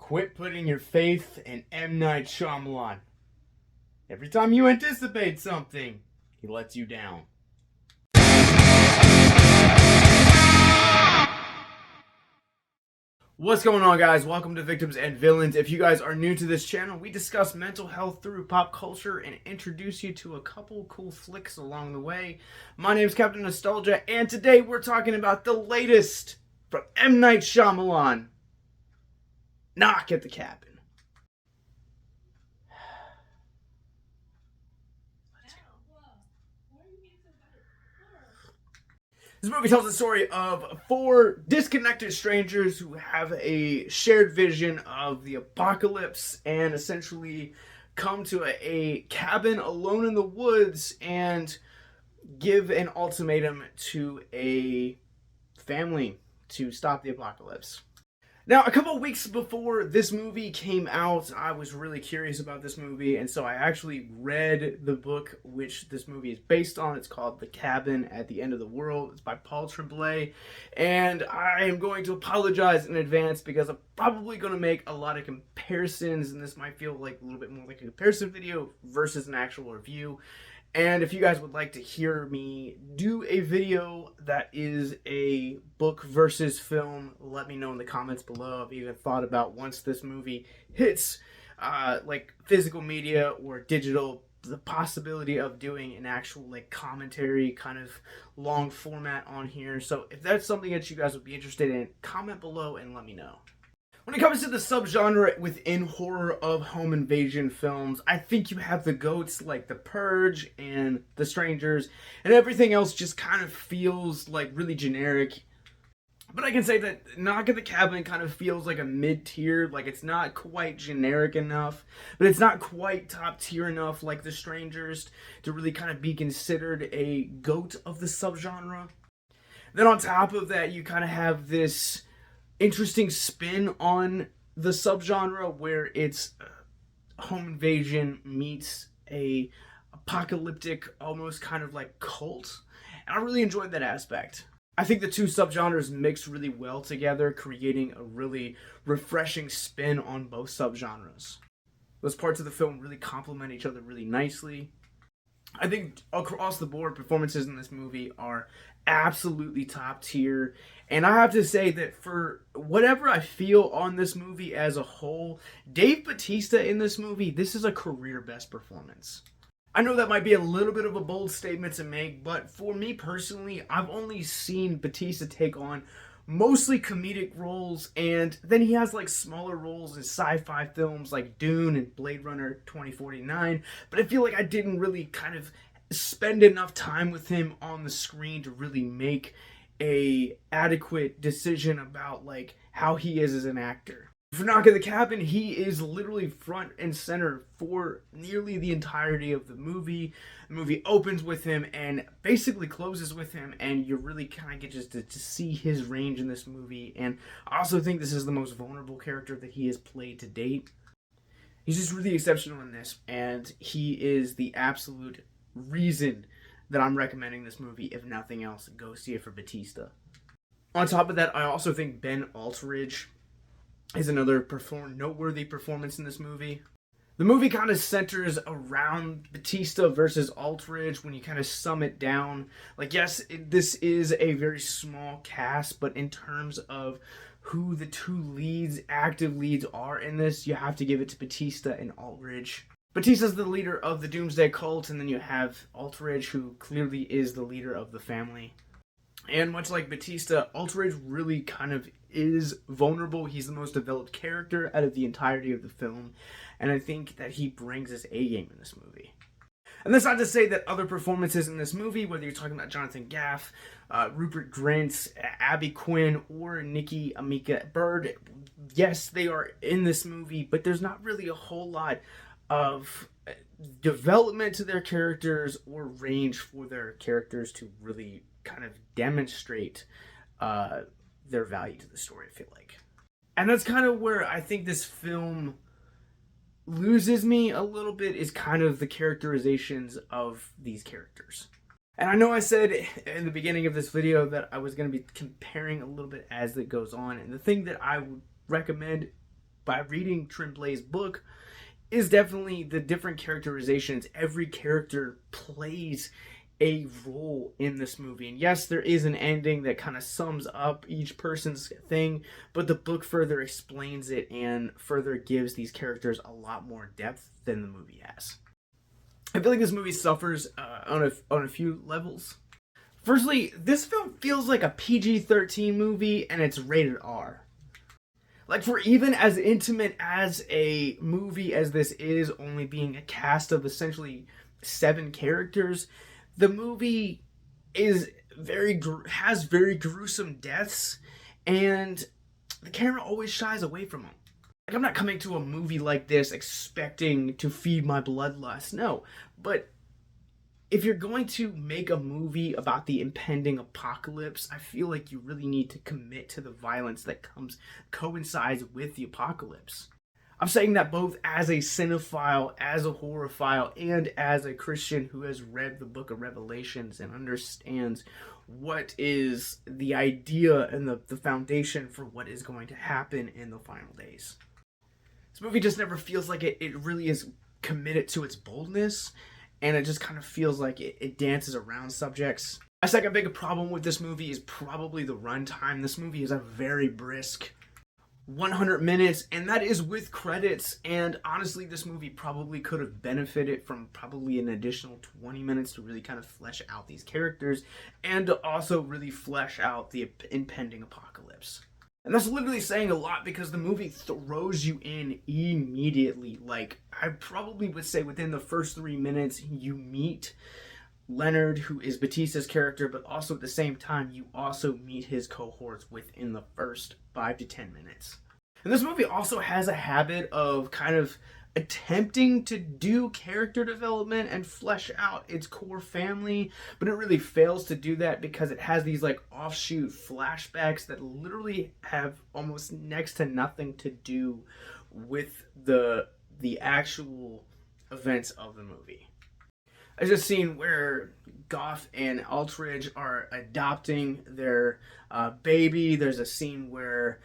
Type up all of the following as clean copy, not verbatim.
Quit putting your faith in M. Night Shyamalan. Every time you anticipate something, he lets you down. What's going on, guys? Welcome to Victims and Villains. If you guys are new to this channel, we discuss mental health through pop culture and introduce you to a couple cool flicks along the way. My name is Captain Nostalgia, and today we're talking about the latest from M. Night Shyamalan, Knock at the Cabin. This movie tells the story of four disconnected strangers who have a shared vision of the apocalypse and essentially come to a cabin alone in the woods and give an ultimatum to a family to stop the apocalypse. Now, a couple of weeks before this movie came out, I was really curious about this movie, and so I actually read the book which this movie is based on. It's called The Cabin at the End of the World. It's by Paul Tremblay, and I am going to apologize in advance because I'm probably going to make a lot of comparisons, and this might feel like a little bit more like a comparison video versus an actual review. And if you guys would like to hear me do a video that is a book versus film, let me know in the comments below. I've even thought about, once this movie hits like physical media or digital, the possibility of doing an actual like commentary kind of long format on here. So if that's something that you guys would be interested in, comment below and let me know. When it comes to the subgenre within horror of home invasion films, I think you have the GOATs like The Purge and The Strangers, and everything else just kind of feels like really generic. But I can say that Knock at the Cabin kind of feels like a mid-tier, like it's not quite generic enough, but it's not quite top tier enough like The Strangers to really kind of be considered a GOAT of the subgenre. Then on top of that, you kind of have this interesting spin on the subgenre where it's home invasion meets a apocalyptic, almost kind of like cult, and I really enjoyed that aspect. I think the two subgenres mix really well together, creating a really refreshing spin on both subgenres. Those parts of the film really complement each other really nicely. I think across the board, performances in this movie are absolutely top tier. And I have to say that for whatever I feel on this movie as a whole, Dave Bautista in this movie, this is a career best performance. I know that might be a little bit of a bold statement to make, but for me personally, I've only seen Bautista take on mostly comedic roles, and then he has like smaller roles in sci-fi films like Dune and Blade Runner 2049, but I feel like I didn't really kind of spend enough time with him on the screen to really make a adequate decision about like how he is as an actor. For Knock at the Cabin, he is literally front and center for nearly the entirety of the movie. The movie opens with him and basically closes with him, and you really kind of get just to see his range in this movie. And I also think this is the most vulnerable character that he has played to date. He's just really exceptional in this, and he is the absolute reason that I'm recommending this movie. If nothing else, go see it for Bautista. On top of that, I also think Ben Aldridge is another noteworthy performance in this movie. The movie kind of centers around Bautista versus Aldridge when you kind of sum it down. Like, yes, this is a very small cast, but in terms of who the two leads, active leads are in this, you have to give it to Bautista and Aldridge. Bautista's the leader of the Doomsday Cult, and then you have Aldridge, who clearly is the leader of the family. And much like Bautista, Aldridge really kind of is vulnerable. He's the most developed character out of the entirety of the film, and I think that he brings his A-game in this movie. And that's not to say that other performances in this movie, whether you're talking about Jonathon Groff, Rupert Grint, Abby Quinn, or Nikki Amuka-Bird, yes, they are in this movie, but there's not really a whole lot of development to their characters or range for their characters to really kind of demonstrate their value to the story, I feel like. And that's kind of where I think this film loses me a little bit, is kind of the characterizations of these characters. And I know I said in the beginning of this video that I was going to be comparing a little bit as it goes on, and the thing that I would recommend by reading Tremblay's book is definitely the different characterizations. Every character plays a role in this movie. And yes, there is an ending that kind of sums up each person's thing, but the book further explains it and further gives these characters a lot more depth than the movie has. I feel like this movie suffers on a few levels. Firstly, this film feels like a PG-13 movie and it's rated R. Like, for even as intimate as a movie as this is, only being a cast of essentially 7 characters, the movie has very gruesome deaths, and the camera always shies away from them. Like, I'm not coming to a movie like this expecting to feed my bloodlust, no. But if you're going to make a movie about the impending apocalypse, I feel like you really need to commit to the violence that coincides with the apocalypse. I'm saying that both as a cinephile, as a horrorphile, and as a Christian who has read the book of Revelations and understands what is the idea and the foundation for what is going to happen in the final days. This movie just never feels like it really is committed to its boldness, and it just kind of feels like it dances around subjects. My second big problem with this movie is probably the runtime. This movie is a very brisk 100 minutes, and that is with credits, and honestly this movie probably could have benefited from probably an additional 20 minutes to really kind of flesh out these characters and to also really flesh out the impending apocalypse. And that's literally saying a lot because the movie throws you in immediately. Like, I probably would say within the first 3 minutes you meet Leonard, who is Bautista's character, but also at the same time you also meet his cohorts within the first 5 to 10 minutes. And this movie also has a habit of kind of attempting to do character development and flesh out its core family, but it really fails to do that because it has these like offshoot flashbacks that literally have almost next to nothing to do with the actual events of the movie. There's a scene where Goff and Aldridge are adopting their baby. There's a scene where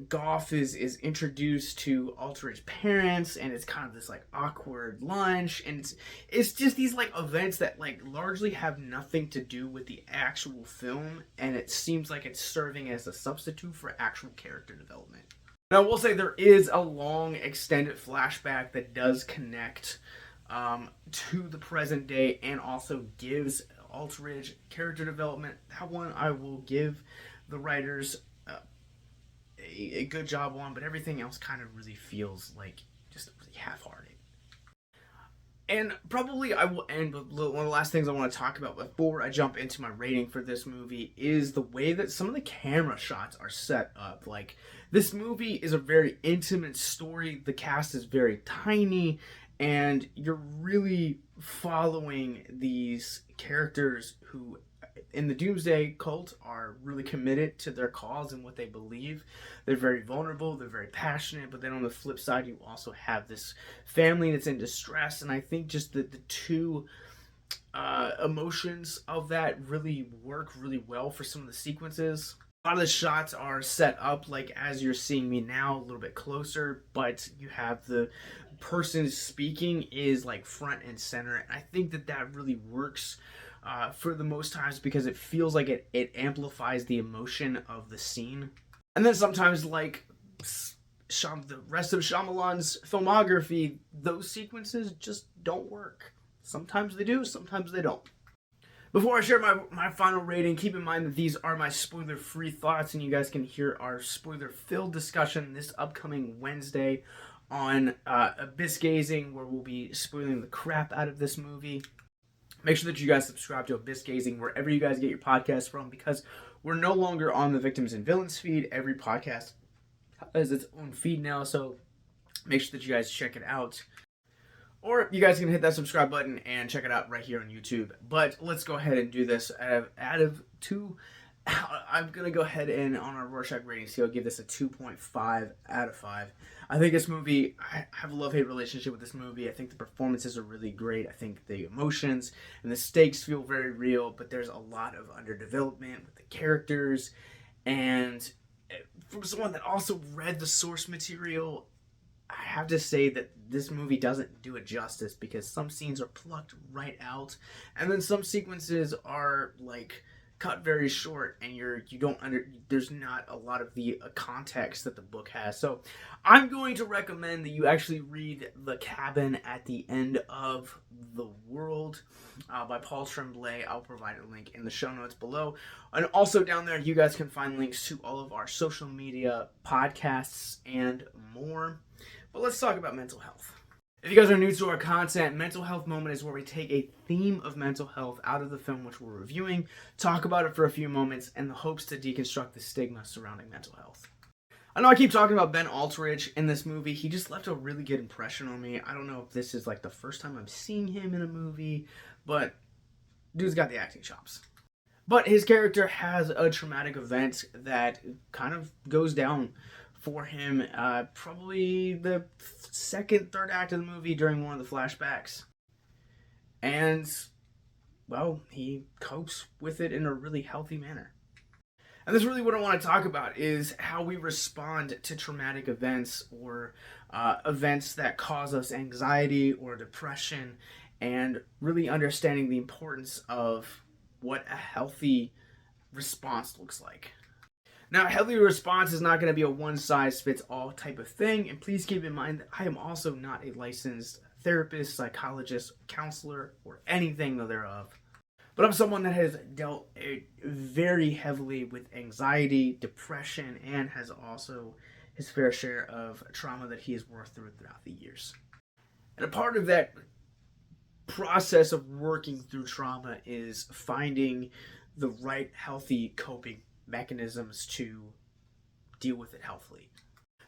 Goff is introduced to Aldridge's parents, and it's kind of this like awkward lunch, and it's just these like events that like largely have nothing to do with the actual film, and it seems like it's serving as a substitute for actual character development. Now, I will say there is a long extended flashback that does connect to the present day and also gives Aldridge character development. That one I will give the writers a good job on, but everything else kind of really feels like just really half-hearted. And probably I will end with one of the last things I want to talk about before I jump into my rating for this movie is the way that some of the camera shots are set up. Like, this movie is a very intimate story. The cast is very tiny, and you're really following these characters who in the Doomsday cult are really committed to their cause and what they believe. They're very vulnerable, they're very passionate, but then on the flip side you also have this family that's in distress, and I think just the two emotions of that really work really well for some of the sequences. A lot of the shots are set up like as you're seeing me now, a little bit closer, but you have the person speaking is like front and center, and I think that really works for the most times because it feels like it amplifies the emotion of the scene. And then sometimes, like the rest of Shyamalan's filmography, those sequences just don't work. Sometimes they do, sometimes they don't. Before I share my final rating, keep in mind that these are my spoiler-free thoughts, and you guys can hear our spoiler-filled discussion this upcoming Wednesday on Abyss Gazing, where we'll be spoiling the crap out of this movie. Make sure that you guys subscribe to Abyss Gazing wherever you guys get your podcasts from, because we're no longer on the Victims and Villains feed. Every podcast has its own feed now, so make sure that you guys check it out. Or you guys can hit that subscribe button and check it out right here on YouTube. But let's go ahead and do this. Out of 2, I'm going to go ahead and on our Rorschach rating scale give this a 2.5 out of 5. I think this movie, I have a love-hate relationship with this movie. I think the performances are really great. I think the emotions and the stakes feel very real, but there's a lot of underdevelopment with the characters. And from someone that also read the source material, I have to say that this movie doesn't do it justice, because some scenes are plucked right out, and then some sequences are like cut very short, and there's not a lot of the context that the book has. So I'm going to recommend that you actually read The Cabin at the End of the World by Paul Tremblay. I'll provide a link in the show notes below, and also down there you guys can find links to all of our social media, podcasts, and more. But let's talk about mental health. If you guys are new to our content, Mental Health Moment is where we take a theme of mental health out of the film which we're reviewing, talk about it for a few moments, in the hopes to deconstruct the stigma surrounding mental health. I know I keep talking about Ben Aldridge in this movie. He just left a really good impression on me. I don't know if this is like the first time I'm seeing him in a movie, but dude's got the acting chops. But his character has a traumatic event that kind of goes down for him, probably the third act of the movie, during one of the flashbacks. And, well, he copes with it in a really healthy manner. And that's really what I want to talk about, is how we respond to traumatic events, or events that cause us anxiety or depression, and really understanding the importance of what a healthy response looks like. Now, a healthy response is not going to be a one-size-fits-all type of thing, and please keep in mind that I am also not a licensed therapist, psychologist, counselor, or anything thereof. But I'm someone that has dealt very heavily with anxiety, depression, and has also his fair share of trauma that he has worked through throughout the years. And a part of that process of working through trauma is finding the right healthy coping mechanisms to deal with it healthily.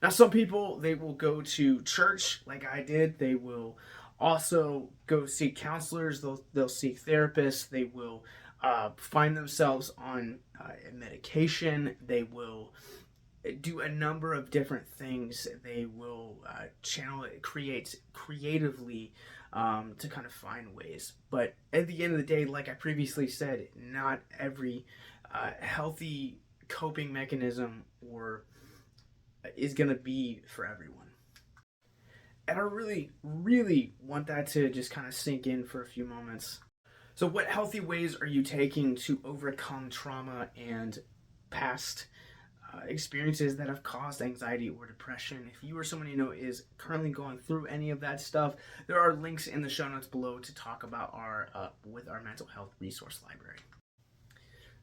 Now, some people, they will go to church like I did. They will also go seek counselors. They'll seek therapists. They will find themselves on medication. They will do a number of different things. They will channel it, create creatively to kind of find ways. But at the end of the day, like I previously said, not every healthy coping mechanism is going to be for everyone. And I really, really want that to just kind of sink in for a few moments. So what healthy ways are you taking to overcome trauma and past experiences that have caused anxiety or depression? If you or someone you know is currently going through any of that stuff, there are links in the show notes below to talk about our mental health resource library.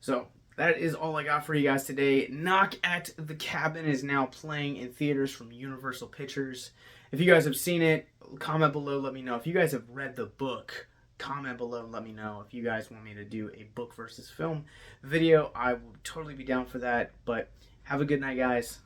So that is all I got for you guys today. Knock at the Cabin is now playing in theaters from Universal Pictures. If you guys have seen it, comment below, let me know. If you guys have read the book, comment below and let me know. If you guys want me to do a book versus film video, I will totally be down for that. But have a good night, guys.